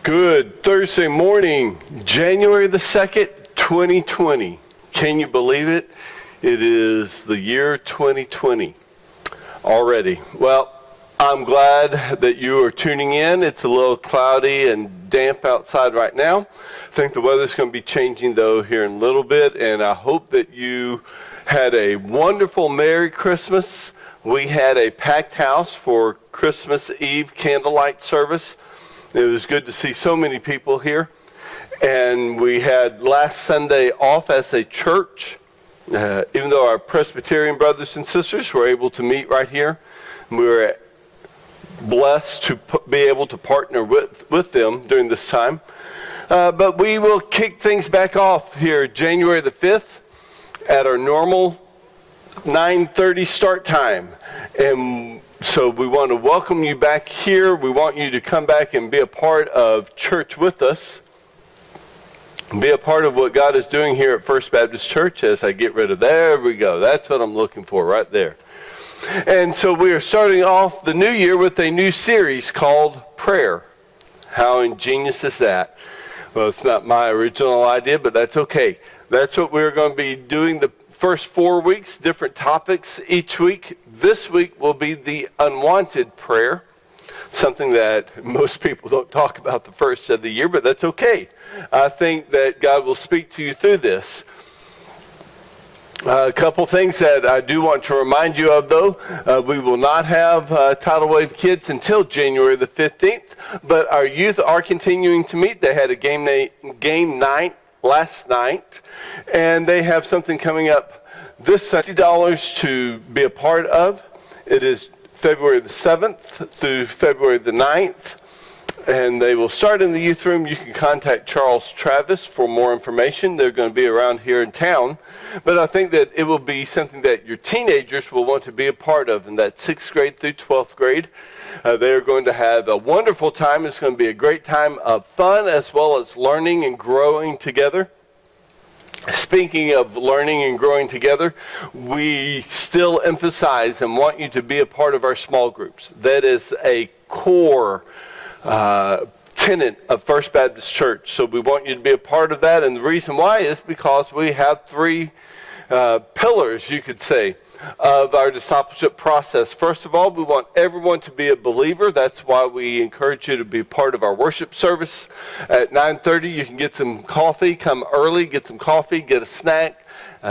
Good Thursday morning, January the 2nd, 2020. Can you believe it? It is the year 2020 already. Well, I'm glad that you are tuning in. It's a little cloudy and damp outside right now. I think the weather's going to be changing though here in a little bit, and I hope that you had a wonderful Merry Christmas. We had a packed house for Christmas Eve candlelight service. It was good to see so many people here. And we had last Sunday off as a church, even though our Presbyterian brothers and sisters were able to meet right here. We were blessed to be able to partner with them during this time. But we will kick things back off here January the 5th at our normal 9:30 start time. And so we want to welcome you back here. We want you to come back and be a part of church with us. Be a part of what God is doing here at First Baptist Church as I get rid of, there we go. That's what I'm looking for right there. And so we are starting off the new year with a new series called Prayer. How ingenious is that? Well, it's not my original idea, but that's okay. That's what we're going to be doing the first 4 weeks, different topics each week. This week will be the unwanted prayer, something that most people don't talk about the first of the year, but that's okay. I think that God will speak to you through this. A couple things that I do want to remind you of, though. We will not have Tidal Wave Kids until January the 15th, but our youth are continuing to meet. They had a game night last night, and they have something coming up this $50 to be a part of. It is February the 7th through February the 9th, and they will start in the youth room. You can contact Charles Travis for more information. They're going to be around here in town, but I think that it will be something that your teenagers will want to be a part of in that 6th grade through 12th grade. They are going to have a wonderful time. It's going to be a great time of fun as well as learning and growing together. Speaking of learning and growing together, we still emphasize and want you to be a part of our small groups. That is a core tenet of First Baptist Church. So we want you to be a part of that. And the reason why is because we have three pillars, you could say, of our discipleship process. First of all, we want everyone to be a believer. That's why we encourage you to be part of our worship service at 9:30. You can get some coffee, come early, get some coffee, get a snack,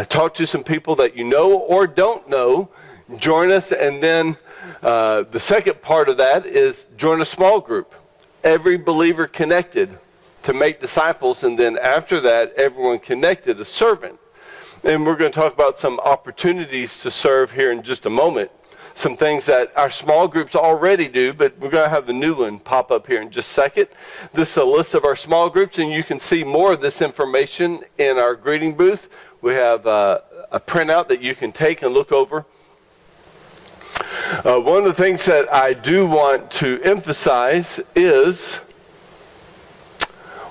talk to some people that you know or don't know. Join us, and then the second part of that is join a small group. Every believer connected to make disciples, and then after that, everyone connected, a servant. And we're going to talk about some opportunities to serve here in just a moment. Some things that our small groups already do, but we're going to have the new one pop up here in just a second. This is a list of our small groups, and you can see more of this information in our greeting booth. We have a printout that you can take and look over. One of the things that I do want to emphasize is,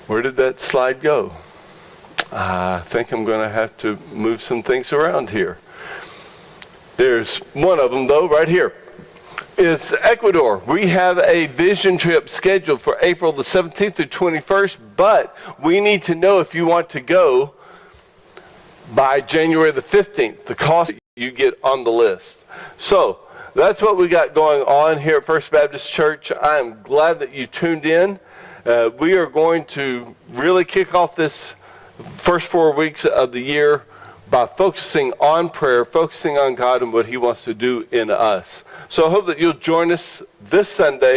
where did that slide go? I think I'm going to have to move some things around here. There's one of them, though, right here. It's Ecuador. We have a vision trip scheduled for April the 17th through 21st, but we need to know if you want to go by January the 15th, the cost you get on the list. So that's what we got going on here at First Baptist Church. I am glad that you tuned in. We are going to really kick off this first 4 weeks of the year by focusing on prayer, focusing on God and what He wants to do in us. So I hope that you'll join us this Sunday.